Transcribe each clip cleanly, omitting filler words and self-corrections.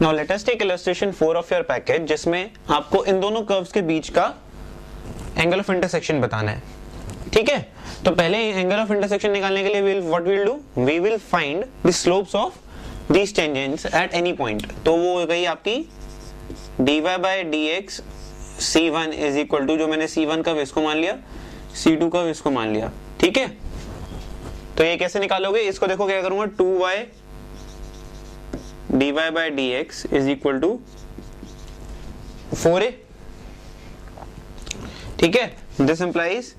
Now let us take illustration 4 of your package, जिसमें आपको इन दोनों कर्व्स के बीच का एंगल ऑफ इंटरसेक्शन बताना है। ठीक है, तो पहले एंगल ऑफ इंटरसेक्शन निकालने के लिए what we will do, we will find the slopes of these tangents at any point. तो वो हो गई आपकी dy by dx c1 is equal to, जो मैंने c1 का इसको मान लिया, c2 का इसको मान लिया। ठीक है, तो ये कैसे निकालोगे, इसको देखो क्या करूंगा, 2y dy by dx is equal to 4a। ठीक है, this implies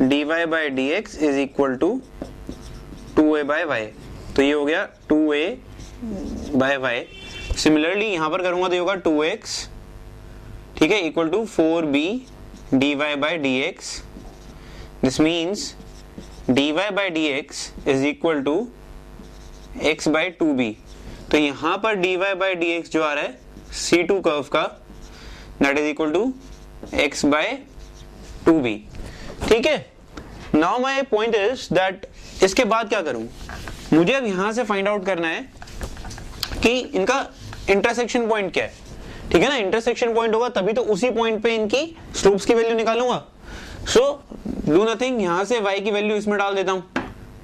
dy by dx is equal to 2a by y। तो ये हो गया 2a by y। सिमिलरली यहां पर करूंगा तो ये होगा 2x, ठीक है, equal to 4b dy by dx। This means dy by dx is equal to x by 2b। तो यहां पर dy by dx जो आ रहा है C2 कर्व का, that is equal to x by 2b। ठीक है, now my point is that इसके बाद क्या करूं, मुझे अब यहां से फाइंड आउट करना है कि इनका इंटरसेक्शन पॉइंट क्या है। ठीक है ना, इंटरसेक्शन पॉइंट होगा तभी तो उसी पॉइंट पे इनकी स्लोप्स की वैल्यू निकालूंगा। सो डू नथिंग, यहां से y की वैल्यू इसमें डाल देता हूं।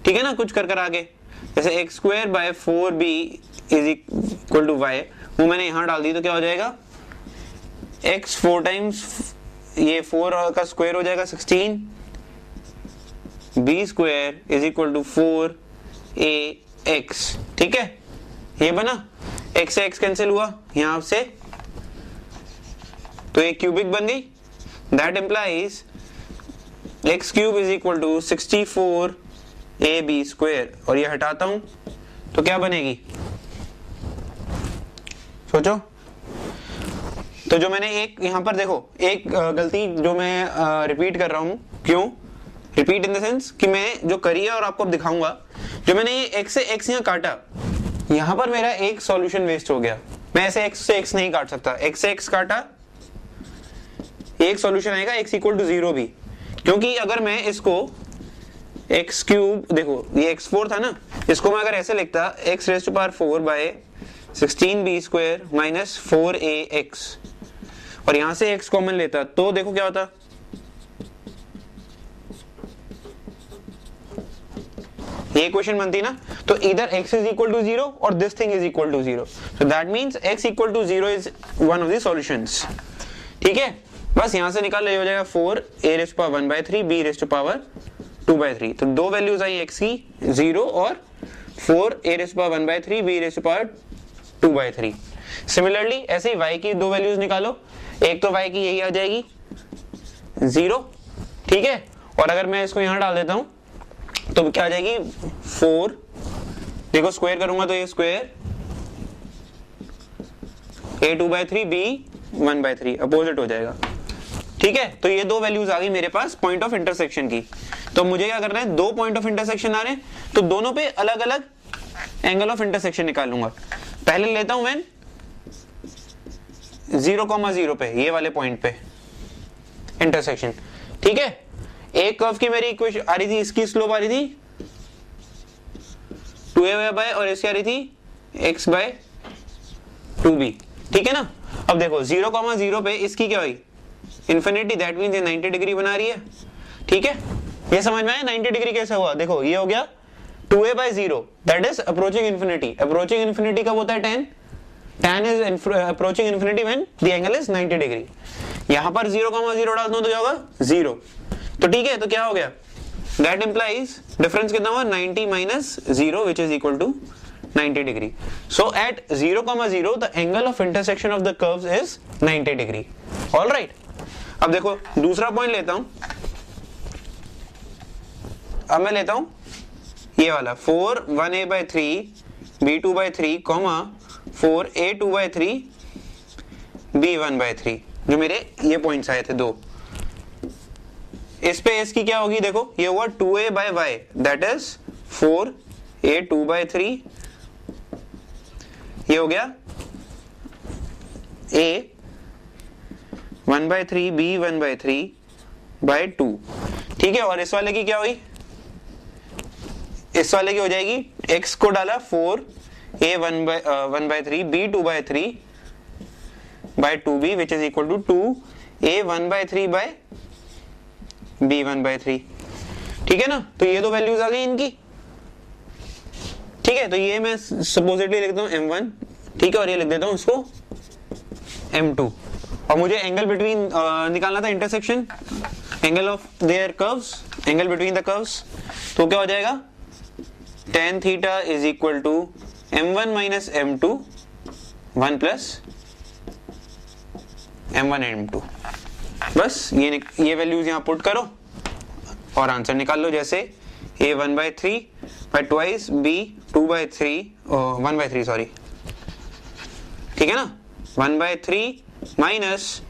ठीक है ना, कुछ कर आगे, जैसे x square by 4b is equal to y, वो मैंने यहां डाल दी तो क्या हो जाएगा, x 4 टाइम्स ये 4 का स्क्वायर हो जाएगा 16, b square is equal to 4ax। ठीक है, ये बना, x से x कैंसिल हुआ यहां से, तो ये क्यूबिक बन गई। That implies x cube is equal to 64ab square, और ये हटाता हूं तो क्या बनेगी, सोचो। तो जो मैंने एक यहां पर देखो, एक गलती जो मैं रिपीट कर रहा हूं, क्यों रिपीट इन द सेंस कि मैं जो करी है और आपको अब दिखाऊंगा, जो मैंने ये x से x यहां काटा, यहां पर मेरा एक सॉल्यूशन वेस्ट हो गया। मैं ऐसे x से x नहीं काट सकता, x से x काटा, एक सॉल्यूशन आएगा x इक्वल टू 0 भी, क्योंकि अगर मैं इसको x क्यूब, देखो ये x4 था ना, इसको मैं अगर ऐसे लिखता x raise to power 4 by 16b square minus 4ax, और यहां से x कॉमन लेता तो देखो क्या होता, ये इक्वेशन बनती ना, तो इधर x इज इक्वल टू 0 और this thing is equal to 0, so that means x equal to 0 is one of the solutions. ठीक है, बस यहां से निकाल ले, हो जाएगा 4a raise to power 1 by 3 b raise to power 2 by 3। तो दो वैल्यूज आई x की, 0 और 4a raise to power 1 by 3 b raise to power 2 by 3। Similarly ऐसे ही y की दो वैल्यूज निकालो, एक तो y की यही आ जाएगी 0, ठीक है, और अगर मैं इसको यहां डाल देता हूं तो क्या आ जाएगी 4, देखो स्क्वायर करूंगा तो ये square a 2 by 3 b 1 by 3 opposite हो जाएगा। ठीक है, तो ये दो वैल्यूज आ गई मेरे पास पॉइंट ऑफ इंटरसेक्शन की। तो मुझे क्या करना है, दो पॉइंट ऑफ इंटरसेक्शन आ रहे हैं, तो दोनों पे अलग अलग एंगल ऑफ इंटरसेक्शन निकालूंगा। पहले लेता हूं मैं 0,0 पे, ये वाले पॉइंट पे इंटरसेक्शन। ठीक है, एक कर्व की मेरी इक्वेशन आ रही थी, इसकी स्लोप आ रही थी 2a बाय, और इसकी आ रही थी x बाय 2b। ठीक है ना, अब देखो 0,0 पे इसकी क्या हुई, इंफिनिटी, दैट मींस ये 90 डिग्री बना रही है। ठीक है, ये समझ में आया 90 डिग्री कैसे हुआ, देखो ये हो गया 2a by 0, that is approaching infinity. Approaching infinity कब होता है, tan is approaching infinity when the angle is 90 degree. यहां पर 0,0 डाल दूं तो क्या होगा 0। तो ठीक है, तो क्या हो गया, दैट इंप्लाइज डिफरेंस कितना हुआ 90 minus 0 which is equal to 90 degree. So at 0,0 the angle of intersection of the curves is 90 degree. Alright, अब देखो दूसरा पॉइंट लेता हूं, अब मैं लेता हूं ये वाला 4 1a by 3 b 2 by 3 comma 4a 2 by 3 b 1 by 3, जो मेरे ये पॉइंट्स आए थे दो। इस पे इसकी क्या होगी, देखो ये हुआ 2a by y, that is 4a 2 by 3, ये हो गया a 1 by 3 b 1 by 3 by 2। ठीक है, और इस वाले की क्या हुई, इस वाले की हो जाएगी x को डाला 4 a 1/3 b 2/3 by 2b which is equal to 2a 1/3 by b 1/3। ठीक है ना, तो ये दो वैल्यूज आ गई इनकी। ठीक है, तो ये मैं सपोजिटली लिख देता हूं m1, ठीक है, और ये लिख देता हूं इसको m2। और मुझे एंगल बिटवीन निकालना था, intersection angle of their curves, angle between the curves. तो क्या हो जाएगा, tan theta is equal to m1 minus m2 1 plus m1 m2। बस ये वैल्यूज यहां पुट करो और आंसर निकाल लो। जैसे a 1/3 by twice b 2/3 1/3 sorry, ठीक है ना, 1/3 minus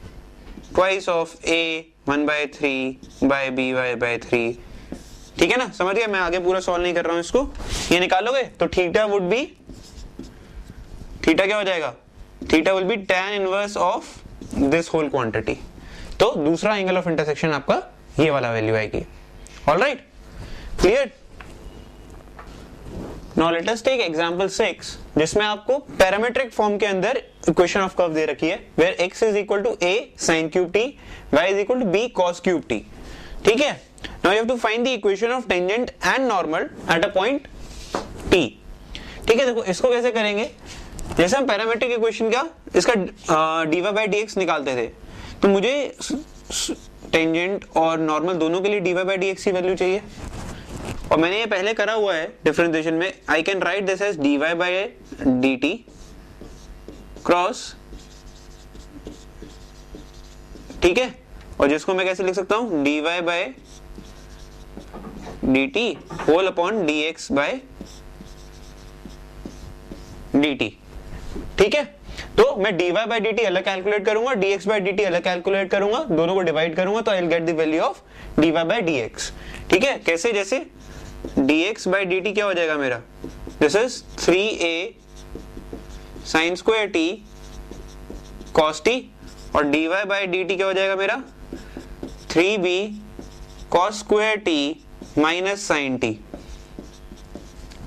twice of a 1/3 by b 3। ठीक है ना, समझ गए? मैं आगे पूरा सॉल्व नहीं कर रहा हूं इसको, ये निकालोगे तो थीटा वुड बी, थीटा क्या हो जाएगा, theta will be tan inverse of this whole quantity. तो दूसरा एंगल ऑफ इंटरसेक्शन आपका ये वाला वैल्यू आएगी। Alright, clear? Now let us take example 6 जिसमें आपको पैरामीट्रिक फॉर्म के अंदर इक्वेशन ऑफ कर्व दे रखी है, where x is equal to a sin cube t, y is equal to b cos cube t। ठीक है, now you have to find the equation of tangent and normal at a point t। ठीक है, देखो इसको कैसे करेंगे, जैसे हम पैरामीट्रिक इक्वेशन का इसका dy by dx निकालते थे, तो मुझे टेंजेंट और नॉर्मल दोनों के लिए dy by dx की वैल्यू चाहिए, और मैंने ये पहले करा हुआ है डिफरेंशिएशन में। I can write this as dy by dt cross, ठीक है, और जिसको मैं कैसे लिख सकता हूं, dy by dt whole upon dx by dt। ठीक है, तो मैं dy by dt अलग कैलकुलेट करूंगा, dx by dt अलग कैलकुलेट करूंगा, दोनों को डिवाइड करूंगा तो आई will get the value of dy by dx। ठीक है, कैसे, जैसे dx by dt क्या हो जाएगा मेरा, this is 3a sin square t cos t, और dy by dt क्या हो जाएगा मेरा 3b cos square t minus sin t।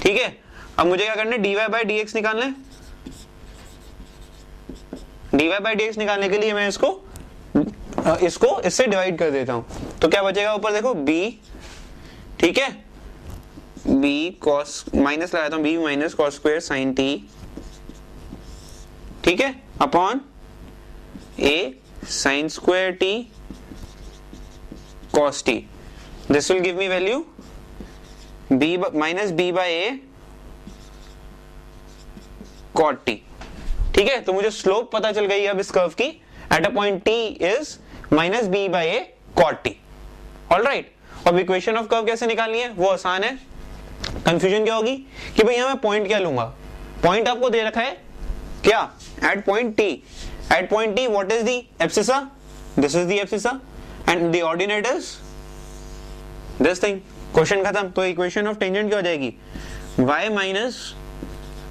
ठीक है, अब मुझे क्या करना है, dy by dx निकालना है। dy by dx निकालने के लिए मैं इसको इससे डिवाइड कर देता हूं, तो क्या बचेगा ऊपर देखो b, ठीक है, b cos माइनस लगाता हूं, b minus cos square sin t, ठीक है, upon a sin square t cos t। This will give me value b minus b by a cot t। ठीक है, तो मुझे स्लोप पता चल गई अब इस कर्व की, at a point t is minus b by a cot t। Alright, अब इक्वेशन ऑफ कर्व कैसे निकालनी है वो आसान है। कंफ्यूजन क्या होगी कि भाई यहां मैं पॉइंट क्या लूंगा, पॉइंट आपको दे रखा है क्या, at point t, at point t what is the abscissa, this is the abscissa and the ordinate is this thing. Question खत्म। तो इक्वेशन ऑफ टेंजेंट क्या हो जाएगी, y minus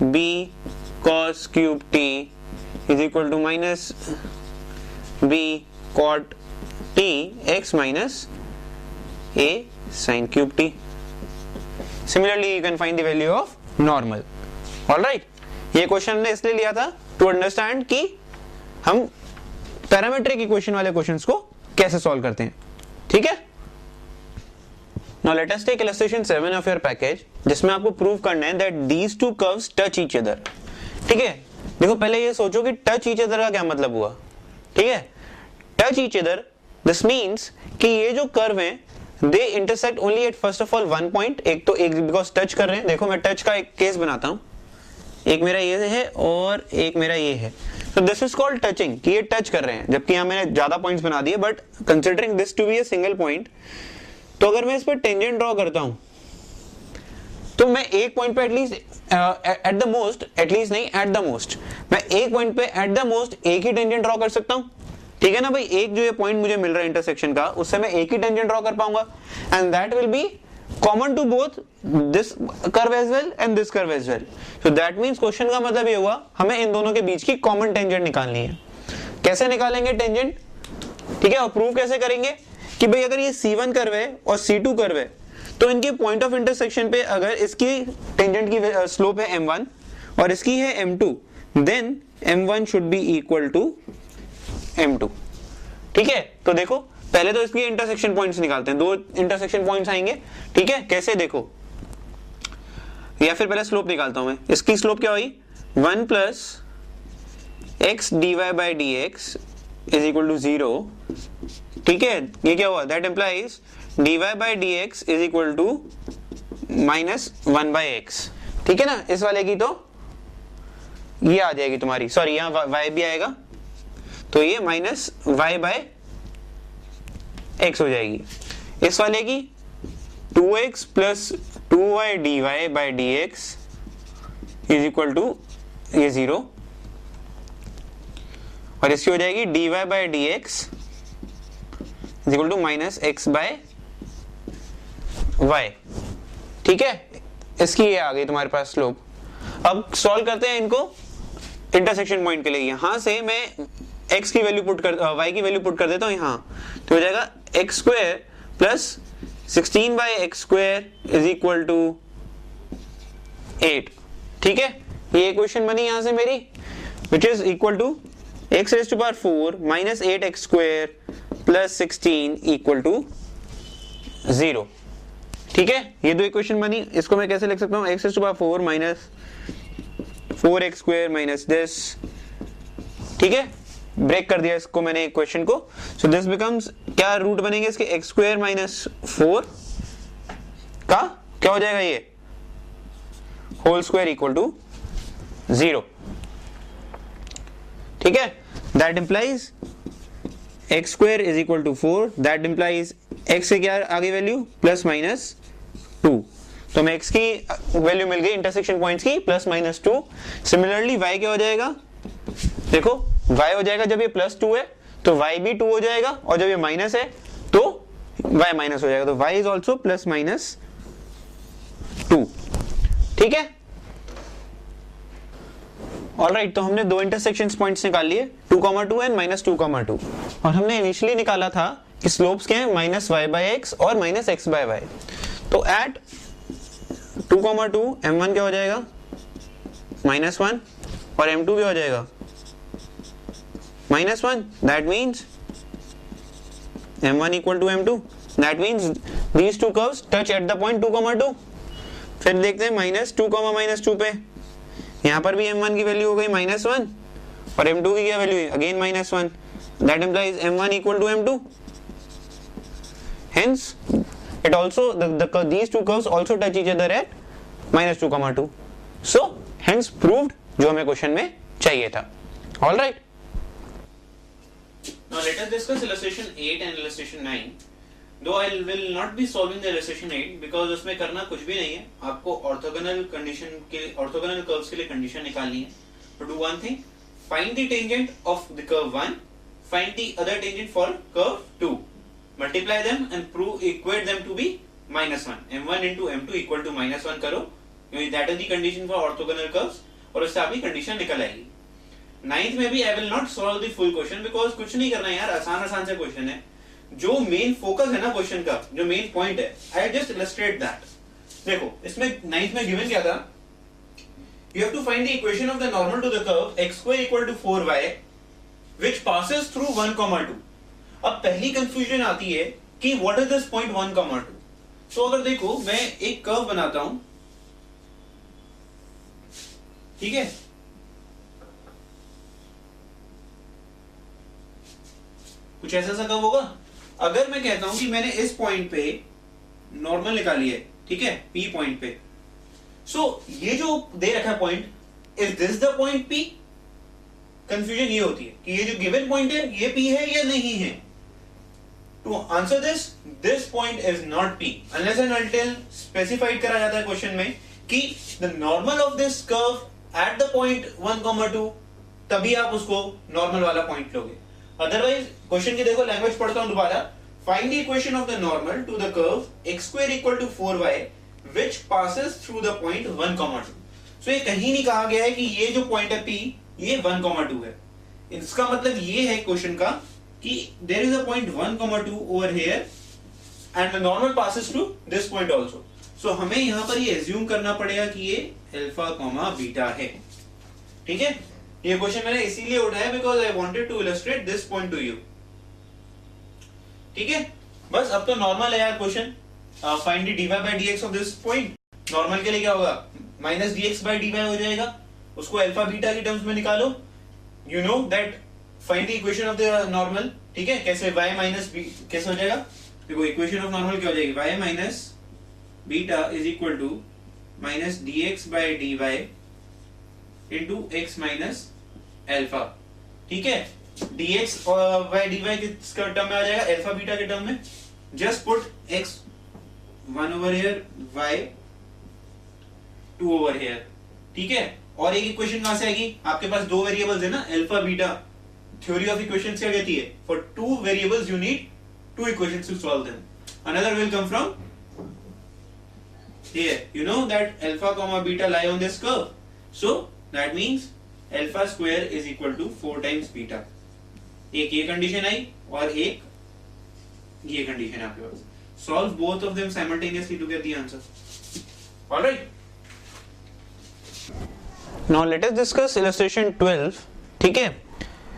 b cos cube t is equal to minus b cot t x minus a sin cube t। Similarly, you can find the value of normal. All right? ये question ने इसलिए लिया था to understand कि हम parametric equation वाले questions को कैसे सॉल्व करते हैं। ठीक है, Now let us take illustration 7 of your package, जिसमें आपको प्रूव करना है that these two curves touch each other। ठीक है, देखो पहले ये सोचो कि touch each other का क्या मतलब हुआ। ठीक है, touch each other this means कि ये जो कर्व है they intersect only at first of all one point। एक तो एक because touch कर रहे हैं, देखो मैं touch का एक केस बनाता हूं, एक मेरा ये है और एक मेरा ये है, so this is called touching, कि ये टच कर रहे हैं, जबकि यहाँ मैंने ज्यादा पॉइंट्स बना दिए, but considering this to be a single point, तो अगर मैं इस पर टेंजेंट ड्रॉ करता हूं तो मैं एक पॉइंट पे at least at the most, at least नहीं एट द मोस्ट, मैं एक पॉइंट पे एट द मोस्ट एक ही टेंजेंट ड्रॉ कर सकता हूं। ठीक है ना भाई, एक जो ये पॉइंट मुझे मिल रहा है इंटरसेक्शन का, उससे मैं एक ही टेंजेंट ड्रॉ कर पाऊंगा, and that will be common to both this curve as well and this curve as well. So that means question का मतलब ये हुआ हमें इन दोनों के बीच की कॉमन टेंजेंट निकालनी है। कैसे निकालेंगे टेंजेंट, ठीक है, और प्रूव कैसे करेंगे कि भाई अगर ये C1 कर्व है और C2 कर्व है, तो इनके पॉइंट ऑफ इंटरसेक्शन पे अगर इसकी टेंजेंट की स्लोप है m1 और इसकी है m2, then m1 should be equal to m2। ठीक है, तो देखो पहले तो इसके इंटरसेक्शन पॉइंट्स निकालते हैं, दो इंटरसेक्शन पॉइंट्स आएंगे। ठीक है, कैसे देखो, या फिर पहले स्लोप निकालता हूं मैं। इसकी स्लोप क्या हुई, 1 plus x d y by d x is equal to 0। ठीक है, ये क्या हुआ, that implies dy by d x is equal to minus 1 by x. ठीक है ना, इस वाले की तो ये आ जाएगी तुम्हारी, सॉरी यहाँ y भी आएगा, तो ये माइनस y बाय x हो जाएगी। इस वाले की 2x plus 2y dy by d x is equal to ये 0, और इसकी हो जाएगी dy by d x is equal to minus x by y। ठीक है, इसकी ये आ गई तुम्हारे पास स्लोप। अब सॉल्व करते हैं इनको इंटरसेक्शन पॉइंट के लिए। यहां से मैं x की वैल्यू पुट कर y की वैल्यू पुट कर देता हूं यहाँ, तो हो जाएगा x square plus 16 by x square is equal to 8। ठीक है, ये इक्वेशन बनी यहां से मेरी, which is equal to x raise to power 4 minus 8x square plus 16 equal to 0। ठीक है, ये दो इक्वेशन बनी। इसको मैं कैसे लिख सकता हूँ, x raise to power 4 minus 4x square minus this. ठीक है, ब्रेक कर दिया इसको मैंने इक्वेशन को। सो दिस बिकम्स, क्या रूट बनेंगे इसके, x स्क्वायर माइनस 4 का क्या हो जाएगा, ये होल स्क्वायर इक्वल टू 0। ठीक है, that implies x square is equal to 4, that implies x से क्या आ गई वैल्यू, प्लस माइनस 2। तो हमें x की वैल्यू मिल गई इंटरसेक्शन पॉइंट्स की, प्लस माइनस 2। सिमिलरली y क्या हो जाएगा, देखो y हो जाएगा जब ये प्लस 2 है तो y भी 2 हो जाएगा, और जब ये माइनस है तो y माइनस हो जाएगा, तो y is also plus minus 2। ठीक है, ऑलराइट, तो हमने दो इंटरसेक्शन पॉइंट्स निकाल लिए, 2,2 एंड माइनस 2,2, और हमने इनिशियली निकाला था कि स्लोप्स क्या है, माइनस y बाई एक्स और माइनस x बाई वाई। तो एट 2,2 m1 क्या हो जाएगा, माइनस 1, और m2 क्या हो जाएगा, minus 1। That means m1 equal to m2, that means these two curves touch at the point 2,2। फिर देखते हैं माइनस 2 माइनस 2 पे, यहां पर भी m1 की वैल्यू हो गई माइनस 1, और m2 की क्या वैल्यू है, again minus 1। That implies m1 equal to m2। Hence, it also these two curves also touch each other at minus 2,2. So, hence proved जो हमें क्वेश्चन में चाहिए था. All right. Now let us discuss illustration 8 and illustration 9. Though I will not be solving the illustration 8 because उसमें करना कुछ भी नहीं है. आपको orthogonal condition के orthogonal curves के लिए condition निकालनी है. To do one thing, find the tangent of the curve 1, find the other tangent for curve 2. Multiply them and prove equate them to be minus 1. m1 into m2 equal to minus 1 करो, क्योंकि that is the condition for orthogonal curves, और उससे आपकी condition निकल आएगी. 9th में भी I will not solve the full question because कुछ नहीं करना यार, आसान से क्वेश्चन है. जो मेन फोकस है ना क्वेश्चन का, जो मेन पॉइंट है, I just illustrate that. देखो इसमें 9th में given क्या था, you have to find the equation of the normal to the curve x square equal to 4y which passes through 1, 2. अब पहली कंफ्यूजन आती है कि व्हाट इज दिस पॉइंट 1, 2. सो अगर देखो मैं एक कर्व बनाता हूं, ठीक है, कुछ ऐसा सा कर्व होगा. अगर मैं कहता हूं कि मैंने इस पॉइंट पे नॉर्मल निकाली है, ठीक है, P पॉइंट पे, सो ये जो दे रखा है point, is this the point P? Confusion ये होती है कि ये जो गिवन पॉइंट है ये P है या नहीं है. To answer this point is not P unless and until specified करा जाता है क्वेश्चन में कि the normal of this curve at the point 1, 2, तभी आप उसको नॉर्मल वाला पॉइंट लोगे. अदरवाइज क्वेश्चन की देखो लैंग्वेज पढ़ता हूं दोबारा. Find the equation of the normal to the curve x square equal to 4y which passes through the point 1, 2. So ये कहीं नहीं कहा गया है कि ये जो पॉइंट है P ये 1, 2 है. इसका मतलब ये है क्वेश्चन का कि there is a point 1, 2 over here and the normal passes to this point also. So हमें यहाँ पर ये assume करना पड़ेगा कि ये अल्फा, बीटा है. ठीक है, ये क्वेश्चन मैंने इसीलिए उठाया because I wanted to illustrate this point to you. ठीक है, बस अब तो नॉर्मल है यार question. Find the dy by dx of this point. Normal के लिए क्या होगा, माइनस dx by dy हो जाएगा, उसको अल्फा बीटा की टर्म्स में निकालो। You know that find the equation of the normal. ठीक है, कैसे y माइनस b कैसे हो जाएगा, देखो इक्वेशन ऑफ नॉर्मल क्या हो जाएगी, y minus beta is equal to minus dx by dy into x minus alpha. ठीक है, dx by dy किस टर्म में आ जाएगा, अल्फा बीटा के टर्म में। Just put x 1 over here, y 2 over here। ठीक है, और एक इक्वेशन कहां से आएगी, आपके पास दो वेरिएबल्स है ना, alpha beta. Theory of equations क्या कहती है, for two variables you need two equations to solve them. Another will come from here, you know that alpha comma beta lie on this curve, so that means alpha square is equal to 4 times beta। एक ये condition आई और एक ये condition है आपके पास। Solve both of them simultaneously to get the answer। All right, Now let us discuss illustration 12। ठीक है,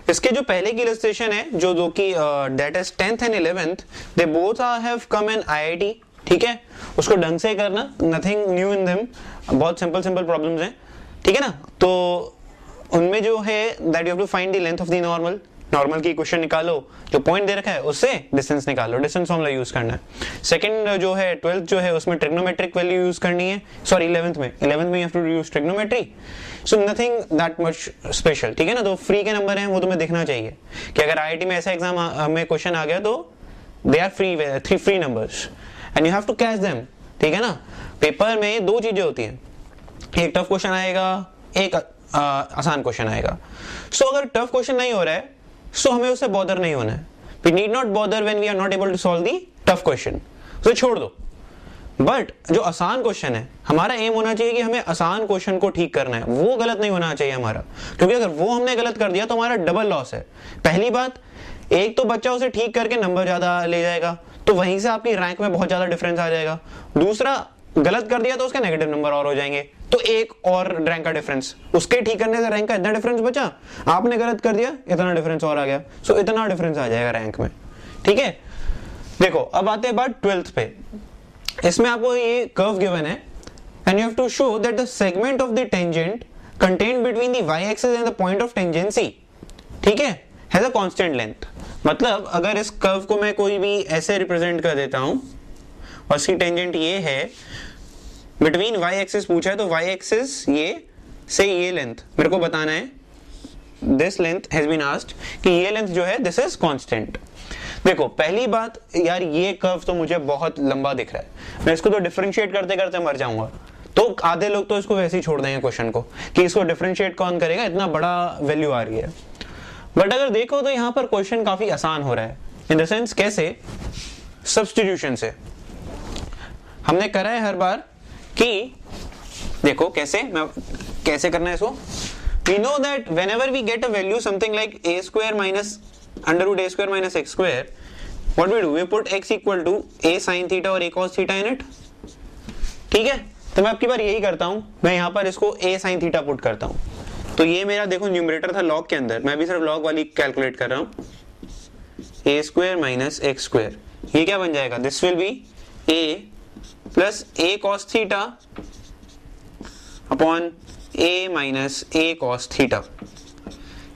इसके जो पहले की illustration है जो कि that is 10th and 11th, they both have come in IIT। ठीक है, उसको ढंग से करना, नथिंग न्यू इन देम, बहुत सिंपल प्रॉब्लम्स हैं। ठीक है ना, तो उनमें जो है that you have to find the length of the normal की इक्वेशन निकालो, जो पॉइंट दे रखा है उससे डिस्टेंस निकालो, डिस्टेंस फॉर्मूला यूज करना है। सेकंड जो है 12th जो है उसमें ट्रिग्नोमेट्रिक वैल्यू यूज करनी है, सॉरी 11th में you have to use trigonometry, so nothing that much special. ठीक है ना, तो फ्री के नंबर हैं वो तुम्हें देखना चाहिए कि अगर IIT में ऐसा एग्जाम में क्वेश्चन आ गया तो they are free numbers and you have to catch them. ठीक है ना, पेपर में दो चीजें होती हैं, एक टफ क्वेश्चन आएगा, एक आसान क्वेश्चन आएगा। सो अगर टफ क्वेश्चन नहीं हो रहा है सो हमें उससे बॉदर नहीं होना है। We need not bother when we are not able to solve the tough question, उसे छोड़ दो। बट जो आसान क्वेश्चन है, हमारा एम होना चाहिए कि हमें आसान क्वेश्चन को ठीक करना है, वो गलत नहीं होना चाहिए हमारा, क्योंकि अगर वो हमने गलत कर दिया तो हमारा डबल लॉस है। पहली बात, एक तो बच्चा उसे ठीक करके नंबर ज्यादा ले जाएगा, तो वहीं से आपकी रैंक में बहुत ज्यादा डिफरेंस आ जाएगा। दूसरा, गलत कर दिया तो उसके नेगेटिव नंबर और हो जाएंगे, तो एक और रैंक का डिफरेंस, उसके ठीक करने से रैंक का इतना डिफरेंस बचा, आपने गलत कर दिया इतना डिफरेंस और आ गया, सो इतना डिफरेंस आ जाएगा रैंक में। ठीक है, देखो अब आते हैं बात 12th पे। इसमें आपको ये कर्व गिवन है and you have to show that the segment of the tangent contained between the y axis and the point of tangency, ठीक है, हैज अ कांस्टेंट लेंथ। मतलब अगर इस कर्व को मैं कोई भी ऐसे रिप्रेजेंट कर देता हूं और इसकी टेंजेंट ये है, बिटवीन y एक्सिस पूछा है तो y एक्सिस ये से ये लेंथ मेरे को बताना है, this length has been asked कि ये लेंथ जो है दिस इज कांस्टेंट। देखो पहली बात यार, ये कर्व तो मुझे बहुत लंबा दिख रहा है, मैं इसको तो डिफरेंशिएट करते करते मर जाऊंगा, तो आधे लोग तो इसको वैसे ही छोड़ देंगे क्वेश्चन को कि इसको डिफरेंशिएट कौन करेगा, इतना बड़ा वैल्यू आ रही है। बट अगर देखो तो यहाँ पर क्वेश्चन काफी आसान हो रहा है, इन द सेंस कैसे, सब्स्टिट्यूशन से। हमने करा है हर बार कि देखो कैसे करना है इसको। We know that whenever we get a value something like a square minus under root a square minus x square, what we do, we put x equal to a sin theta और a cos theta in it। ठीक है, तो मैं आपकी बार यही करता हूं, मैं यहाँ पर इसको a sin theta पुट करता हूं। तो ये मेरा देखो न्यूमरेटर था लॉग के अंदर, मैं भी सिर्फ लॉग वाली कैलकुलेट कर रहा हूं, a square minus x square, ये क्या बन जाएगा, this will B a plus a cos theta upon a minus a cos theta।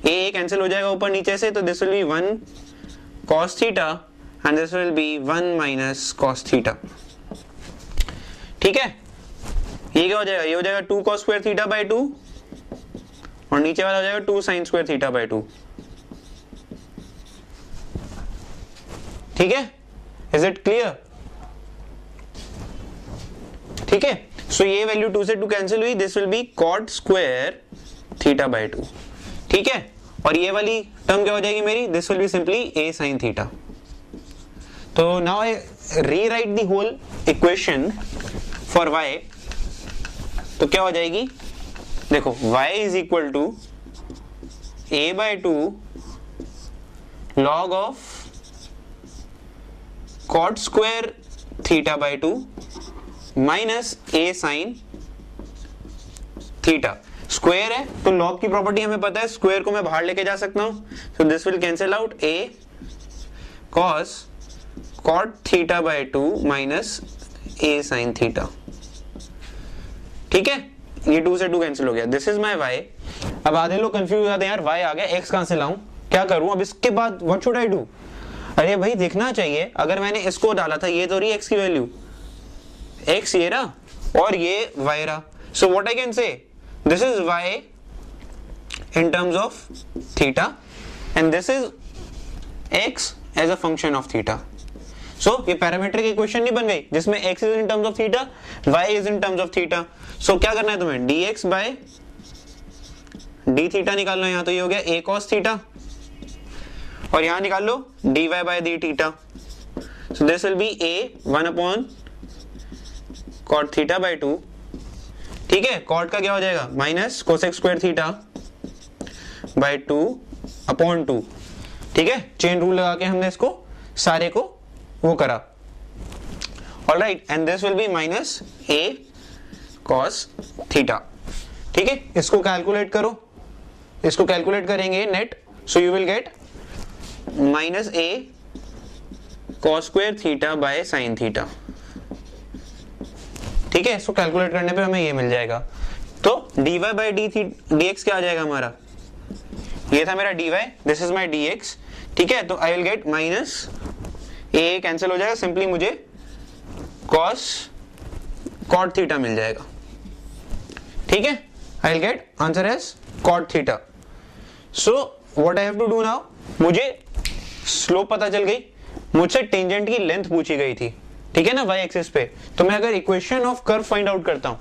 a cancel हो जाएगा ऊपर नीचे से, तो this will B 1 cos theta and this will B 1 minus cos theta। ठीक है, ये क्या हो जाएगा, ये हो जाएगा 2 cos square theta by 2 और नीचे वाला हो जाएगा 2 sin square theta by 2। ठीक है, इज इट क्लियर? ठीक है, सो ये वैल्यू 2 से 2 कैंसिल हुई, this will B cot square theta by 2। ठीक है, और ये वाली टर्म क्या हो जाएगी मेरी, this will be simply a sin theta। तो now I rewrite the whole equation for y, तो क्या हो जाएगी, देखो y is equal to a by 2 log of cot square theta by 2 minus a sin theta. Square है तो log की property हमें पता है, स्क्वायर को मैं बाहर लेके जा सकता हूं, so this will cancel out, a cos cot theta by 2 minus a sin theta. ठीक है, ये 2 से 2 कैंसिल हो गया, दिस इज माय y। अब आधे लोग कंफ्यूज हो जाते हैं, यार y आ गया, x कहां से लाऊं, क्या करूं अब इसके बाद, व्हाट शुड आई डू? अरे भाई देखना चाहिए, अगर मैंने इसको डाला था, ये तो रही x की वैल्यू, x ये रहा और ये y रहा, सो what I can say, this is y in terms of theta and this is x as a function of theta। so ये पैरामीट्रिक इक्वेशन नहीं बन गई जिसमें x is in terms of theta, y is in terms of theta। so क्या करना है तुम्हें, dx by d theta निकालना है, यहां तो ये हो गया a cos थीटा और यहां निकाल लो dy by d theta, so this will be a 1 upon cot theta by 2। ठीक है, cot का क्या हो जाएगा, minus cosec square theta by 2 upon 2। ठीक है, चेन रूल लगा के हमने इसको सारे को वो करा, alright, and this will B minus a cos theta. ठीक है, इसको कैलकुलेट करो, इसको कैलकुलेट करेंगे net, so you will get minus a cos square theta by sin theta. ठीक है, इसको कैलकुलेट करने पे हमें ये मिल जाएगा, तो dy बाय dx क्या आ जाएगा हमारा, ये था मेरा dy, this is my dx। ठीक है, तो आई will get minus a cancel हो जाएगा, सिंपली मुझे cos cot थीटा मिल जाएगा। ठीक है, I will get answer as cot theta. So what I have to do now, मुझे स्लोप पता चल गई, मुझसे टेंजेंट की लेंथ पूछी गई थी, ठीक है ना, y एक्सिस पे, तो मैं अगर equation of curve find out करता हूं,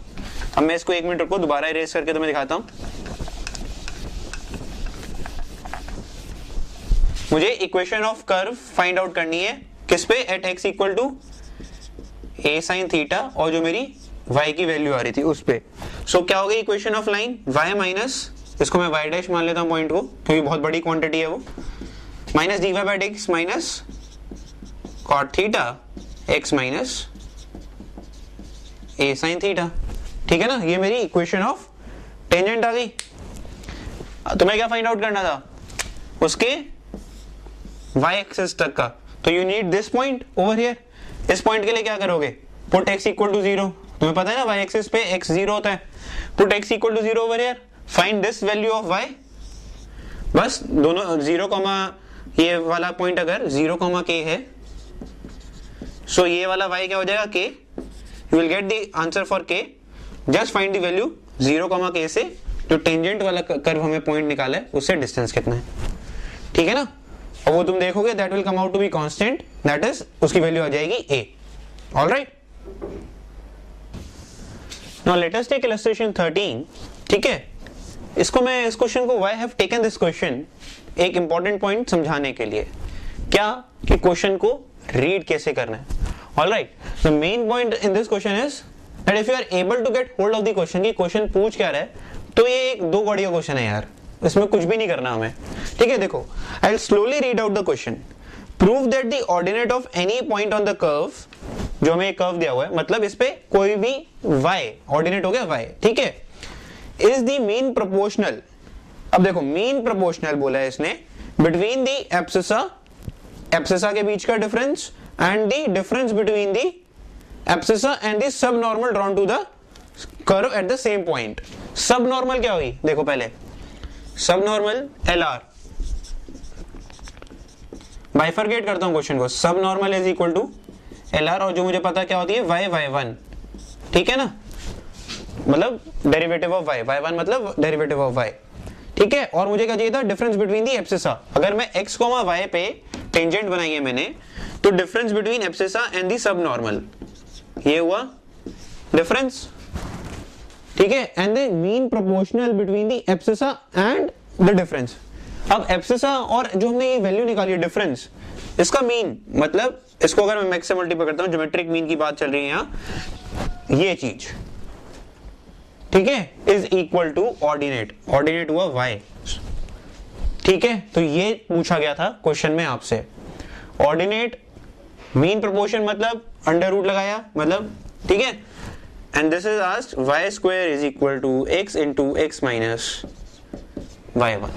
अब मैं इसको 1 मिनट रुको, दोबारा इरेज करके तुम्हें दिखाता हूं। मुझे equation of curve find out करनी है किस पे, at x equal to a sin theta और जो मेरी y की वैल्यू आ रही थी उस पे। सो क्या हो गई equation of line, y minus, इसको मैं y डैश मान लेता हूं पॉइंट को क्योंकि बहुत बड़ी क्वांटिटी है वो, minus dy by dx minus cot theta x minus a sin theta. ठीक है ना, ये मेरी इक्वेशन ऑफ टेंजेंट आ गई। तुम्हें क्या फाइंड आउट करना था, उसके y एक्सिस तक का, तो you need this point over here. इस पॉइंट के लिए क्या करोगे, पुट x इक्वल टू 0, तुम्हें पता है ना y एक्सिस पे x 0 होता है, put x equal to 0 over here, find this value of y। बस दोनों 0, ये वाला पॉइंट अगर 0, k है, सो ये वाला y क्या हो जाएगा k, you will get the answer for k, just find the value 0, k से जो टेंजेंट वाला कर्व हमें पॉइंट निकाला है उससे डिस्टेंस कितना है। ठीक है ना, और वो तुम देखोगे that will come out to be constant, that is उसकी वैल्यू आ जाएगी a। Alright, now let us take illustration 13। ठीक है, इसको मैं इस क्वेश्चन को why have taken this question, एक इंपॉर्टेंट पॉइंट समझाने के लिए, क्या कि क्वेश्चन को रीड कैसे करना है। Alright, the main point in this question is that if you are able to get hold of the question, कि क्वेश्चन पूछ क्या रहा है, तो ये एक 2 वर्ड का क्वेश्चन है यार, इसमें कुछ भी नहीं करना हमें। ठीक है, देखो, I will slowly read out the question. Prove that the ordinate of any point on the curve, जो हमें कर्व दिया हुआ है, मतलब इस पे कोई भी y, ऑर्डिनेट हो गया y, ठीक है, इज द मीन प्रोपोर्शनल। अब देखो, मीन प्रोपोर्शनल बोला है इसने, बिटवीन द एब्सिसा के बीच का difference and the difference between the abscissa and the subnormal drawn to the curve at the same point. Subnormal क्या हुई, देखो पहले सब नॉर्मल LR, बाइफरकेट करता हूं क्वेश्चन को, subnormal is equal to LR, और जो मुझे पता क्या होती है y1, ठीक है ना, मतलब डेरिवेटिव ऑफ y1 मतलब डेरिवेटिव ऑफ y। ठीक है, और मुझे क्या चाहिए था, डिफरेंस बिटवीन दी एब्सिसा। अगर मैं x, y पे टेंजेंट बनाई है मैंने, तो difference between abscissa and the सब नॉर्मल, ये हुआ डिफरेंस। ठीक है, and the mean proportional between the abscissa and the difference. अब एब्सिसा और जो हमने ये वैल्यू निकाली है डिफरेंस, इसका मीन मतलब इसको अगर मैं मैक्स से मल्टीप्लाई करता हूं, ज्योमेट्रिक मीन की बात चल रही है यहां, ये चीज, ठीक है, is equal to ordinate, ordinate हुआ y। ठीक है, तो ये पूछा गया था क्वेश्चन में आपसे, ऑर्डिनेट मीन प्रोपोर्शन मतलब अंडर रूट लगाया, मतलब ठीक है, and this is asked y square is equal to x into x minus y1।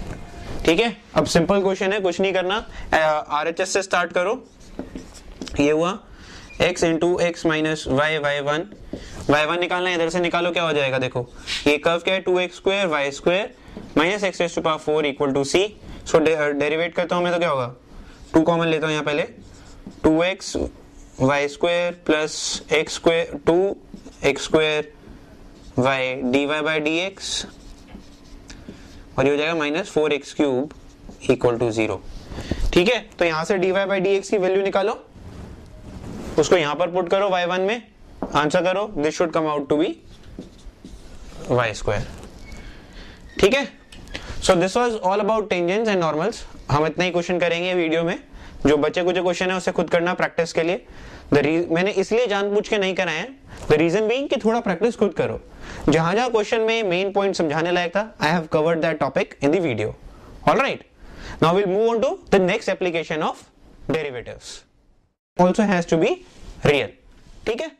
ठीक है, अब सिंपल क्वेश्चन है, कुछ नहीं करना, RHS से स्टार्ट करो। ये हुआ x into x minus y1 निकालना है, इधर से निकालो, क्या हो जाएगा देखो, ये कर्व क्या है 2x square y square minus x raise to power 4 equal to c। So derivate करता हूं मैं तो क्या होगा, 2 कॉमन लेता हूं यहाँ पहले, 2x y square plus x square 2x square y dy by dx, और ये हो जाएगा minus 4x cube equal to 0। ठीक है, तो यहां से dy बाई dx की वैल्यू निकालो, उसको यहां पर पुट करो y1 में, आंसर करो, this should come out to be y square. ठीक है, so this was all about tangents and normals. हम इतना ही क्वेश्चन करेंगे वीडियो में, जो बच्चे कुछ क्वेश्चन है उसे खुद करना प्रैक्टिस के लिए। मैंने इसलिए जानबूझ के नहीं कराए हैं, द रीजन बीइंग कि थोड़ा प्रैक्टिस खुद करो। जहां जहां क्वेश्चन में मेन पॉइंट समझाने लायक था, I have covered that topic in the video. Alright, now will move on to the next application of derivatives, also has to be real। ठीक है।